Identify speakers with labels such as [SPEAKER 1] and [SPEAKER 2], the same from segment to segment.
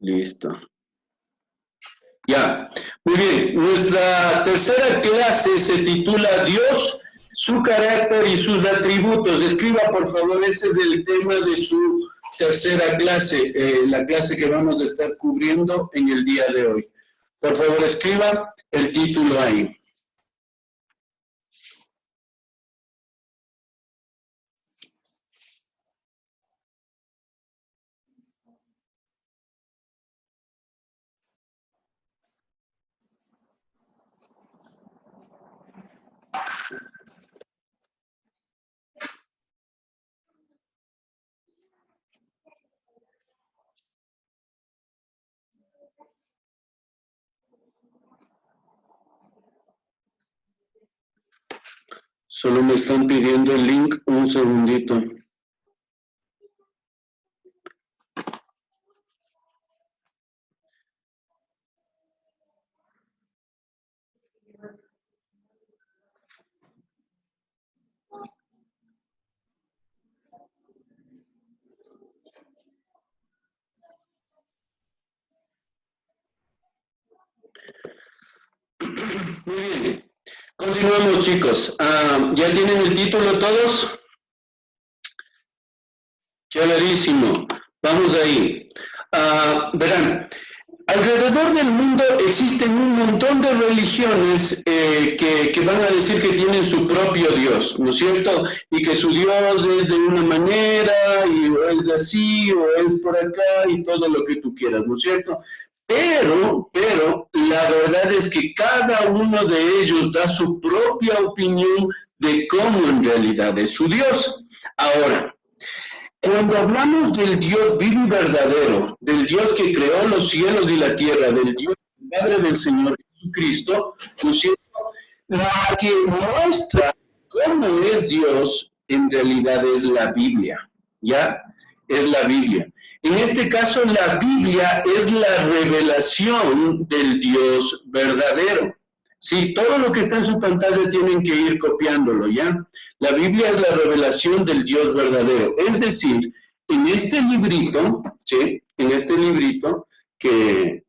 [SPEAKER 1] Listo. Ya, muy bien. Nuestra tercera clase se titula Dios, su carácter y sus atributos. Escriba, por favor, ese es el tema de su tercera clase, la clase que vamos a estar cubriendo en el día de hoy. Por favor, escriba el título ahí. Solo me están pidiendo el link, un segundito. Muy bien. Continuamos, chicos. ¿Ya tienen el título todos? Chéverísimo. Vamos ahí. Verán, alrededor del mundo existen un montón de religiones que van a decir que tienen su propio Dios, ¿no es cierto? Y que su Dios es de una manera, y o es de así, o es por acá, y todo lo que tú quieras, ¿no es cierto? Pero la verdad es que cada uno de ellos da su propia opinión de cómo en realidad es su Dios. Ahora, cuando hablamos del Dios vivo y verdadero, del Dios que creó los cielos y la tierra, del Dios Padre del Señor Jesucristo, ¿no es cierto? La que muestra cómo es Dios en realidad es la Biblia, ¿ya? Es la Biblia. En este caso, la Biblia es la revelación del Dios verdadero. Sí, todo lo que está en su pantalla tienen que ir copiándolo, ¿ya? La Biblia es la revelación del Dios verdadero. Es decir, en este librito, ¿sí? En este librito que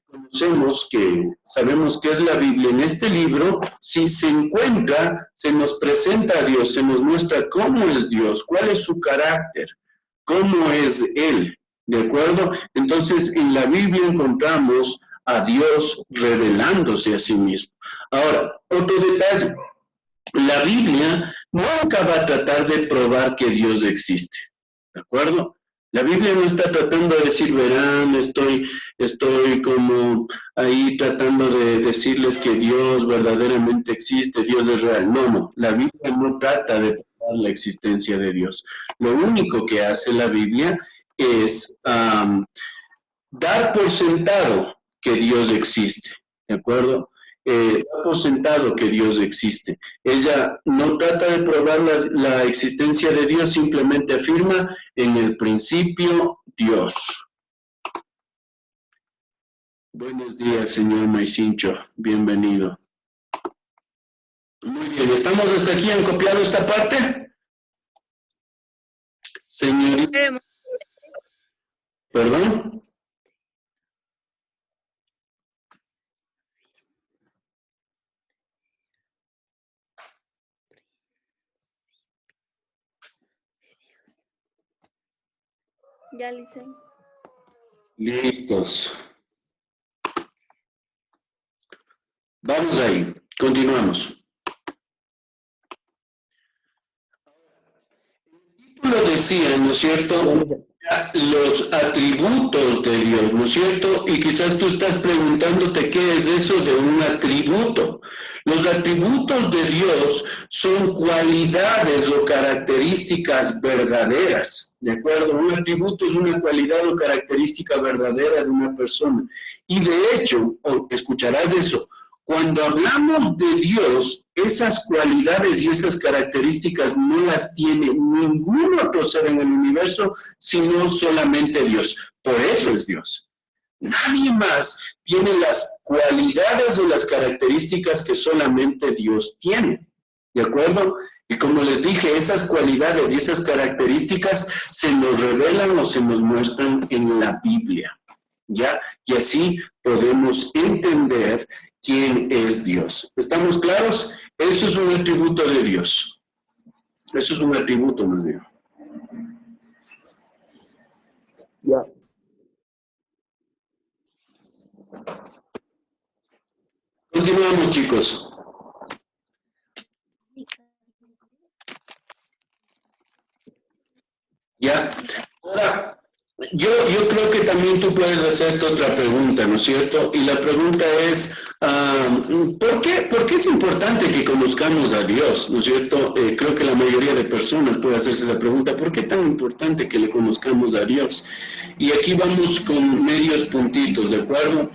[SPEAKER 1] conocemos, que sabemos que es la Biblia, en este libro, si se encuentra, se nos presenta a Dios, se nos muestra cómo es Dios, cuál es su carácter, cómo es Él, ¿de acuerdo? Entonces, en la Biblia encontramos a Dios revelándose a sí mismo. Ahora, otro detalle, la Biblia nunca va a tratar de probar que Dios existe, ¿de acuerdo? La Biblia no está tratando de decir, verán, estoy como ahí tratando de decirles que Dios verdaderamente existe, Dios es real. No, no, la Biblia no trata de probar la existencia de Dios. Lo único que hace la Biblia es dar por sentado que Dios existe, ¿de acuerdo? Da por sentado que Dios existe. Ella no trata de probar la existencia de Dios, simplemente afirma en el principio Dios. Buenos días, señor Maicincho, bienvenido. Muy bien, ¿estamos hasta aquí? ¿Han copiado esta parte? Señorita. ¿Perdón?
[SPEAKER 2] Ya, Licen.
[SPEAKER 1] Listos. Vamos ahí, continuamos. Lo decía, ¿no es cierto? Los atributos de Dios, ¿no es cierto? Y quizás tú estás preguntándote qué es eso de un atributo. Los atributos de Dios son cualidades o características verdaderas, ¿de acuerdo? Un atributo es una cualidad o característica verdadera de una persona. Y de hecho, escucharás eso, cuando hablamos de Dios, esas cualidades y esas características no las tiene ningún otro ser en el universo, sino solamente Dios. Por eso es Dios. Nadie más tiene las cualidades o las características que solamente Dios tiene. ¿De acuerdo? Y como les dije, esas cualidades y esas características se nos revelan o se nos muestran en la Biblia. ¿ya? Y así podemos entender quién es Dios. ¿Estamos claros? Eso es un atributo de Dios. Eso es un atributo, mi amigo.
[SPEAKER 3] Ya.
[SPEAKER 1] Continuamos, chicos. ¿Ya? Ahora, yo creo que también tú puedes hacerte otra pregunta, ¿no es cierto? Y la pregunta es, ¿por qué es importante que conozcamos a Dios? ¿No es cierto? Creo que la mayoría de personas puede hacerse la pregunta, ¿por qué es tan importante que le conozcamos a Dios? Y aquí vamos con medios puntitos, ¿de acuerdo?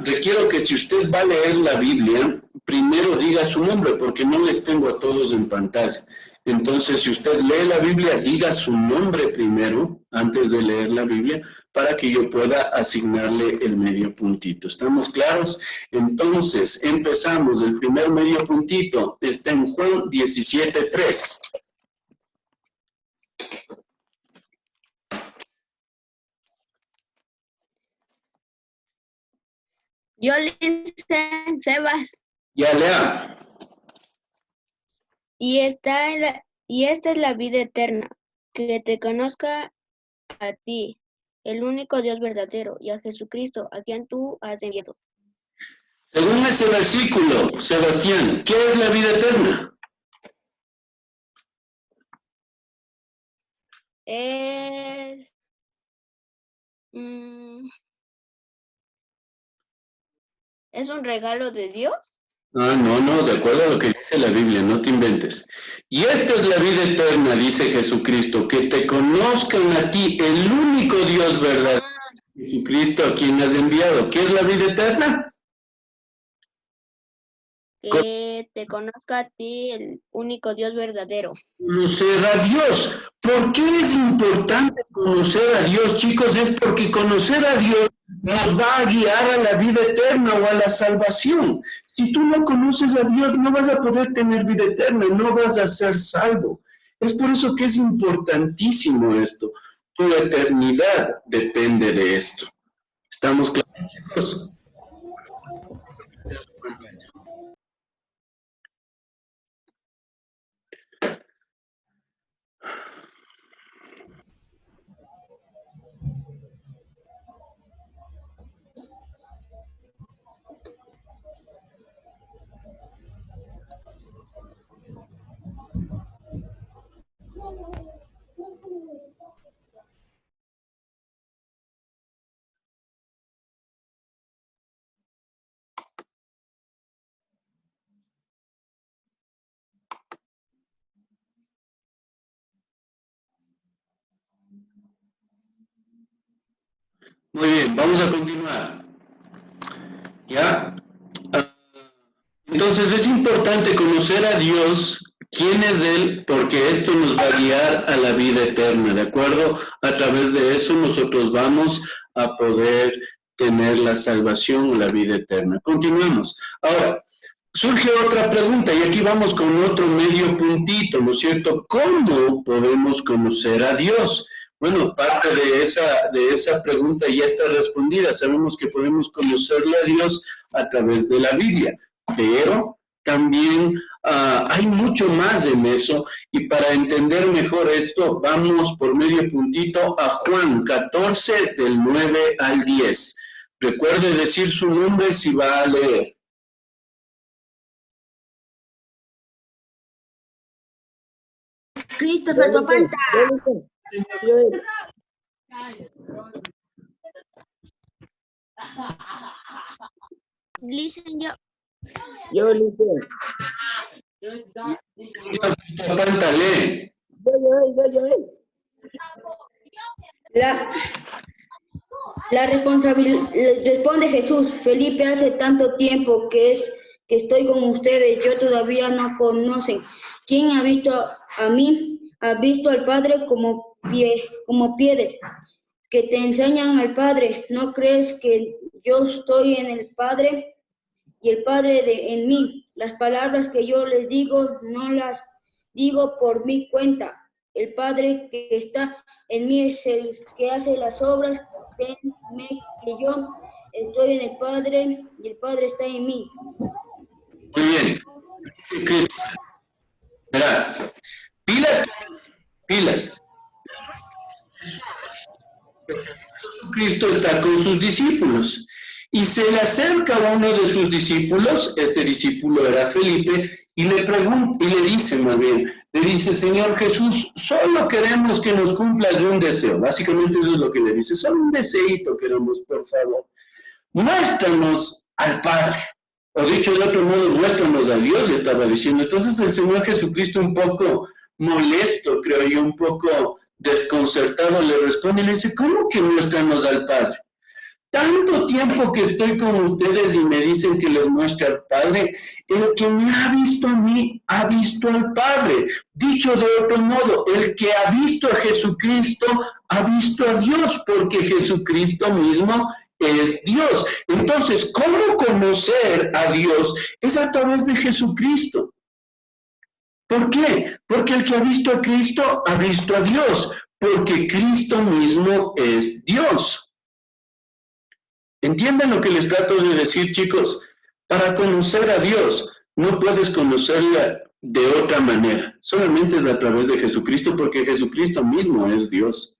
[SPEAKER 1] Requiero que si usted va a leer la Biblia, primero diga su nombre, porque no les tengo a todos en pantalla. Entonces, si usted lee la Biblia, diga su nombre primero, antes de leer la Biblia, para que yo pueda asignarle el medio puntito. ¿Estamos claros? Entonces, empezamos. El primer medio puntito está en Juan 17:3.
[SPEAKER 2] Yo listen, Sebas.
[SPEAKER 1] Ya lea.
[SPEAKER 2] Y esta es la vida eterna, que te conozca a ti, el único Dios verdadero, y a Jesucristo, a quien tú has enviado.
[SPEAKER 1] Según ese versículo, Sebastián, ¿qué es la vida eterna?
[SPEAKER 2] ¿Es un regalo de Dios?
[SPEAKER 1] No, de acuerdo a lo que dice la Biblia, no te inventes. Y esta es la vida eterna, dice Jesucristo, que te conozcan a ti, el único Dios verdadero, Jesucristo a quien has enviado. ¿Qué es la vida eterna?
[SPEAKER 2] Que te conozca a ti, el único Dios verdadero.
[SPEAKER 1] Conocer a Dios. ¿Por qué es importante conocer a Dios, chicos? Es porque conocer a Dios nos va a guiar a la vida eterna o a la salvación. Si tú no conoces a Dios, no vas a poder tener vida eterna, no vas a ser salvo. Es por eso que es importantísimo esto. Tu eternidad depende de esto. ¿Estamos claros, chicos? Muy bien, vamos a continuar. ¿Ya? Entonces es importante conocer a Dios, quién es Él, porque esto nos va a guiar a la vida eterna, ¿de acuerdo? A través de eso nosotros vamos a poder tener la salvación o la vida eterna. Continuamos. Ahora, surge otra pregunta y aquí vamos con otro medio puntito, ¿no es cierto? ¿Cómo podemos conocer a Dios? Bueno, parte de esa pregunta ya está respondida. Sabemos que podemos conocerle a Dios a través de la Biblia, pero también hay mucho más en eso, y para entender mejor esto, vamos por medio puntito a Juan 14, del 9 al 10. Recuerde decir su nombre si va a leer.
[SPEAKER 2] Christopher Topanta. Listen,
[SPEAKER 3] Yo, listen.
[SPEAKER 1] Topanta, lee.
[SPEAKER 4] La responsabilidad, responde Jesús. Felipe, hace tanto tiempo que estoy con ustedes, yo todavía no conocen. ¿Quién ha visto a mí? Ha visto al Padre como piedras que te enseñan al Padre. ¿No crees que yo estoy en el Padre y el Padre en mí? Las palabras que yo les digo no las digo por mi cuenta. El Padre que está en mí es el que hace las obras créeme que yo estoy en el Padre y el Padre está en mí.
[SPEAKER 1] Muy bien. Sí, Cristo. Verás, pilas, pilas. Cristo está con sus discípulos y se le acerca a uno de sus discípulos, este discípulo era Felipe, y le pregunta, y le dice más bien, le dice, Señor Jesús, solo queremos que nos cumplas un deseo. Básicamente eso es lo que le dice, solo un deseito queremos, por favor. Muéstranos al Padre. O dicho de otro modo, muéstranos a Dios, le estaba diciendo. Entonces el Señor Jesucristo, un poco molesto, creo yo, un poco desconcertado, le responde y le dice, ¿cómo que muéstranos al Padre? Tanto tiempo que estoy con ustedes y me dicen que les muestre al Padre, el que me ha visto a mí, ha visto al Padre. Dicho de otro modo, el que ha visto a Jesucristo, ha visto a Dios, porque Jesucristo mismo es Dios. Entonces, ¿cómo conocer a Dios? Es a través de Jesucristo. ¿Por qué? Porque el que ha visto a Cristo, ha visto a Dios, porque Cristo mismo es Dios. ¿Entienden lo que les trato de decir, chicos? Para conocer a Dios, no puedes conocerla de otra manera. Solamente es a través de Jesucristo, porque Jesucristo mismo es Dios.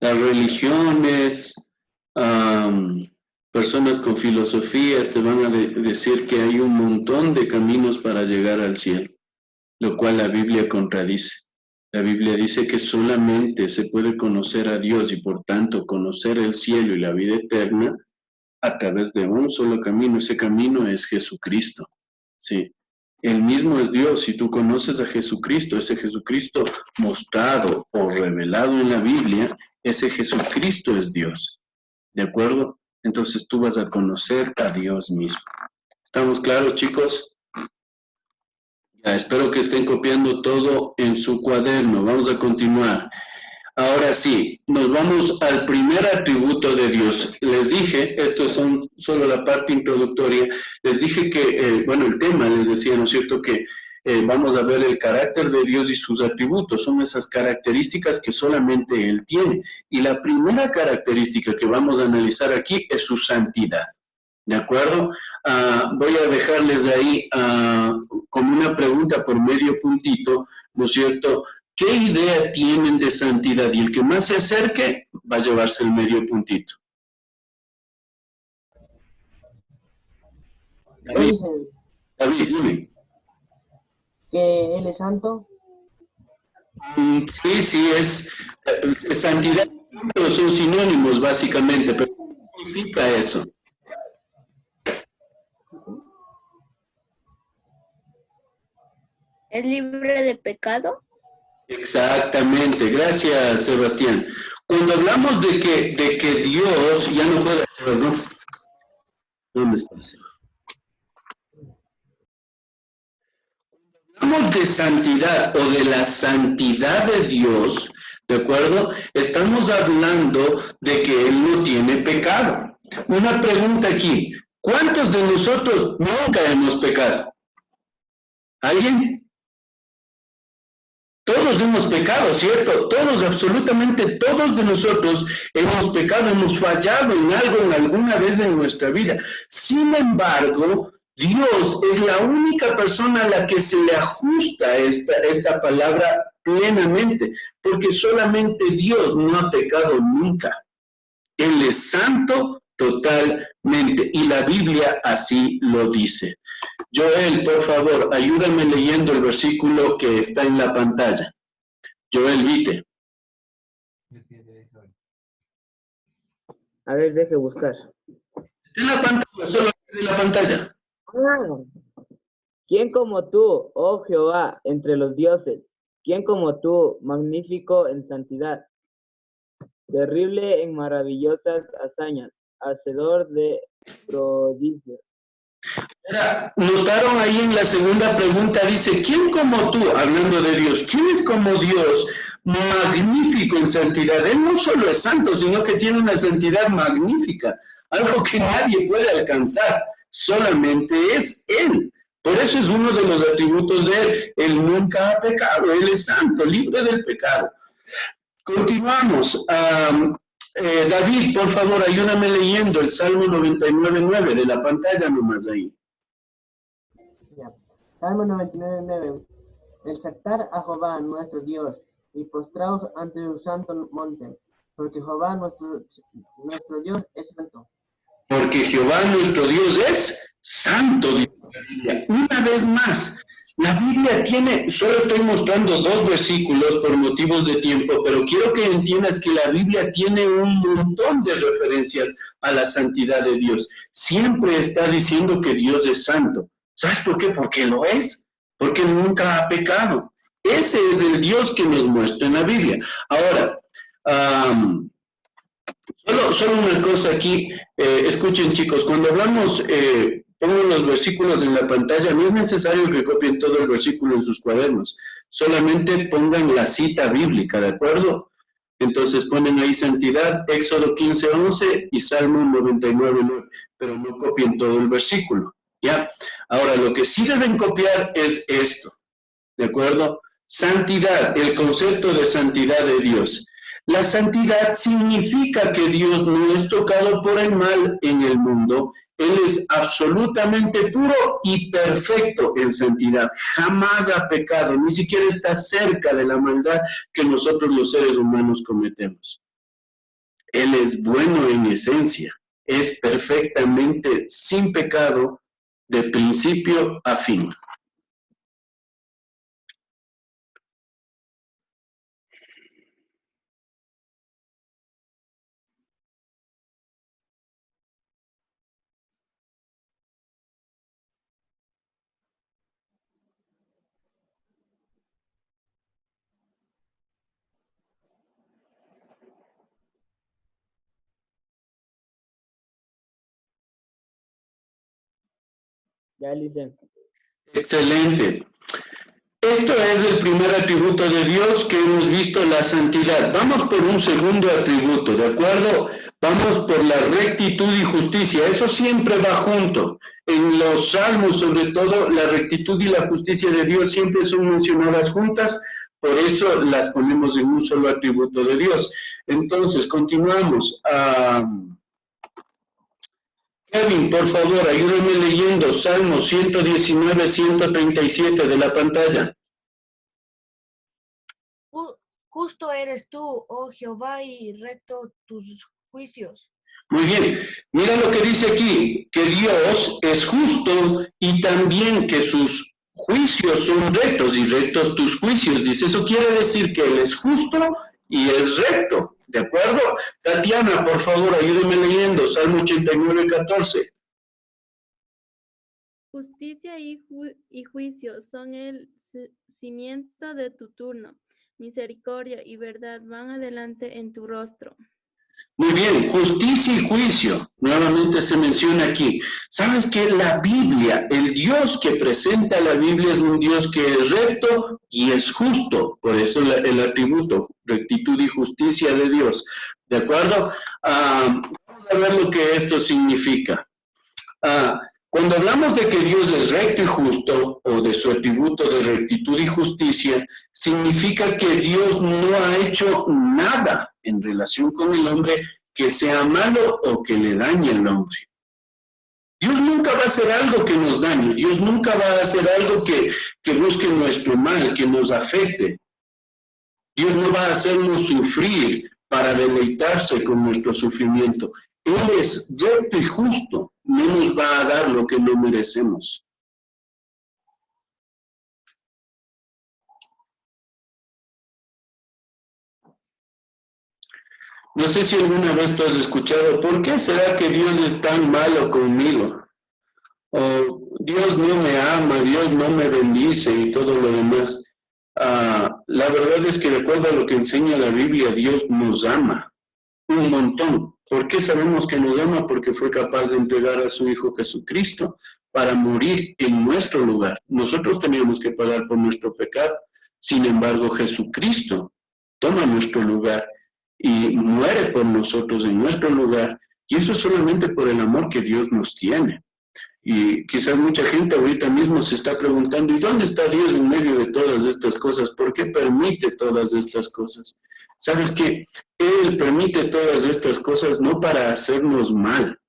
[SPEAKER 1] Las religiones, personas con filosofías te van a decir que hay un montón de caminos para llegar al cielo, lo cual la Biblia contradice. La Biblia dice que solamente se puede conocer a Dios y por tanto conocer el cielo y la vida eterna a través de un solo camino. Ese camino es Jesucristo. Sí. Él mismo es Dios. Si tú conoces a Jesucristo, ese Jesucristo mostrado o revelado en la Biblia, ese Jesucristo es Dios. ¿De acuerdo? Entonces tú vas a conocer a Dios mismo. ¿Estamos claros, chicos? Ya, espero que estén copiando todo en su cuaderno. Vamos a continuar. Ahora sí, nos vamos al primer atributo de Dios. Les dije, esto son solo la parte introductoria, les dije que, bueno, el tema les decía, ¿no es cierto?, que vamos a ver el carácter de Dios y sus atributos. Son esas características que solamente Él tiene. Y la primera característica que vamos a analizar aquí es su santidad. ¿De acuerdo? Voy a dejarles ahí como una pregunta por medio puntito, ¿no es cierto?, ¿qué idea tienen de santidad? Y el que más se acerque va a llevarse el medio puntito. David, dime.
[SPEAKER 3] ¿Que Él es santo?
[SPEAKER 1] Sí, es santidad, pero son sinónimos básicamente, pero ¿qué significa eso?
[SPEAKER 2] ¿Es libre de pecado?
[SPEAKER 1] Exactamente, gracias Sebastián. Cuando hablamos de que Dios, ya no juega, ¿no? ¿Dónde estás? Cuando hablamos de santidad o de la santidad de Dios, ¿de acuerdo? Estamos hablando de que Él no tiene pecado. Una pregunta aquí, ¿cuántos de nosotros nunca hemos pecado? ¿Alguien? Todos hemos pecado, ¿cierto? Todos, absolutamente todos de nosotros hemos pecado, hemos fallado en algo, en alguna vez en nuestra vida. Sin embargo, Dios es la única persona a la que se le ajusta esta palabra plenamente, porque solamente Dios no ha pecado nunca. Él es santo totalmente, y la Biblia así lo dice. Joel, por favor, ayúdame leyendo el versículo que está en la pantalla. Joel, vite.
[SPEAKER 3] A ver, deje buscar.
[SPEAKER 1] Está en la pantalla, solo en la pantalla.
[SPEAKER 3] ¿Quién como tú, oh Jehová, entre los dioses? ¿Quién como tú, magnífico en santidad, terrible en maravillosas hazañas, hacedor de prodigios?
[SPEAKER 1] Ahora, notaron ahí en la segunda pregunta, dice, ¿quién como tú, hablando de Dios, quién es como Dios, magnífico en santidad. Él no solo es santo, sino que tiene una santidad magnífica, algo que nadie puede alcanzar, solamente es Él. Por eso es uno de los atributos de Él. Él nunca ha pecado, Él es santo, libre del pecado. Continuamos. David, por favor, ayúdame leyendo el Salmo 99.9 de la pantalla nomás ahí.
[SPEAKER 5] Ya. Salmo 99.9. Exaltar a Jehová nuestro Dios y postraos ante su santo monte, porque Jehová nuestro Dios es santo.
[SPEAKER 1] Porque Jehová nuestro Dios es santo, dice la Biblia. Una vez más, la Biblia tiene, solo estoy mostrando 2 versículos por motivos de tiempo, pero quiero que entiendas que la Biblia tiene un montón de referencias a la santidad de Dios. Siempre está diciendo que Dios es santo. ¿Sabes por qué? Porque lo es. Porque nunca ha pecado. Ese es el Dios que nos muestra en la Biblia. Ahora, solo una cosa aquí. Escuchen, chicos, cuando hablamos... pongo los versículos en la pantalla, no es necesario que copien todo el versículo en sus cuadernos, solamente pongan la cita bíblica, ¿de acuerdo? Entonces ponen ahí santidad, Éxodo 15:11 y Salmo 99:9, pero no copien todo el versículo, ¿ya? Ahora, lo que sí deben copiar es esto, ¿de acuerdo? Santidad, el concepto de santidad de Dios. La santidad significa que Dios no es tocado por el mal en el mundo. Él es absolutamente puro y perfecto en santidad. Jamás ha pecado, ni siquiera está cerca de la maldad que nosotros los seres humanos cometemos. Él es bueno en esencia, es perfectamente sin pecado de principio a fin.
[SPEAKER 3] Ya, Licen.
[SPEAKER 1] Excelente. Esto es el primer atributo de Dios que hemos visto, la santidad. Vamos por un segundo atributo, ¿de acuerdo? Vamos por la rectitud y justicia. Eso siempre va junto. En los salmos, sobre todo, la rectitud y la justicia de Dios siempre son mencionadas juntas. Por eso las ponemos en un solo atributo de Dios. Entonces, continuamos. Kevin, por favor, ayúdame leyendo Salmo 119, 137 de la pantalla.
[SPEAKER 6] Justo eres tú, oh Jehová, y recto tus juicios.
[SPEAKER 1] Muy bien, mira lo que dice aquí, que Dios es justo y también que sus juicios son rectos y rectos tus juicios. Dice, eso quiere decir que Él es justo y es recto, ¿de acuerdo? Tatiana, por favor, ayúdeme leyendo Salmo 89, 14.
[SPEAKER 7] Justicia y juicio son el cimiento de tu turno. Misericordia y verdad van adelante en tu rostro.
[SPEAKER 1] Muy bien, justicia y juicio, nuevamente se menciona aquí. ¿Sabes que la Biblia, el Dios que presenta la Biblia es un Dios que es recto y es justo? Por eso el atributo, rectitud y justicia de Dios. ¿De acuerdo? Vamos a ver lo que esto significa. Cuando hablamos de que Dios es recto y justo, o de su atributo de rectitud y justicia, significa que Dios no ha hecho nada en relación con el hombre que sea malo o que le dañe al hombre. Dios nunca va a hacer algo que nos dañe, Dios nunca va a hacer algo que busque nuestro mal, que nos afecte. Dios no va a hacernos sufrir para deleitarse con nuestro sufrimiento. Él es recto y justo, no nos va a dar lo que no merecemos. No sé si alguna vez tú has escuchado, ¿por qué será que Dios es tan malo conmigo? O Dios no me ama, Dios no me bendice y todo lo demás. La verdad es que de acuerdo a lo que enseña la Biblia, Dios nos ama un montón. ¿Por qué sabemos que nos ama? Porque fue capaz de entregar a su Hijo Jesucristo para morir en nuestro lugar. Nosotros teníamos que pagar por nuestro pecado. Sin embargo, Jesucristo toma nuestro lugar y muere por nosotros en nuestro lugar, y eso solamente por el amor que Dios nos tiene. Y quizás mucha gente ahorita mismo se está preguntando, ¿y dónde está Dios en medio de todas estas cosas? ¿Por qué permite todas estas cosas? ¿Sabes qué? Él permite todas estas cosas no para hacernos mal,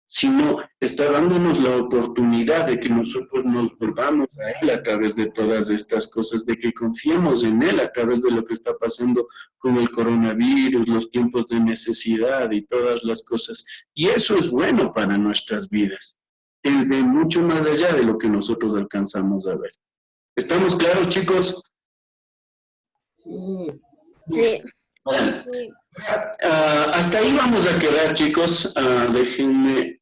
[SPEAKER 1] sino está dándonos la oportunidad de que nosotros nos volvamos a Él a través de todas estas cosas, de que confiemos en Él a través de lo que está pasando con el coronavirus, los tiempos de necesidad y todas las cosas. Y eso es bueno para nuestras vidas. Él ve mucho más allá de lo que nosotros alcanzamos a ver. ¿Estamos claros, chicos?
[SPEAKER 5] Sí.
[SPEAKER 2] Sí.
[SPEAKER 1] Bueno,
[SPEAKER 7] Sí.
[SPEAKER 1] hasta ahí vamos a quedar, chicos. Déjenme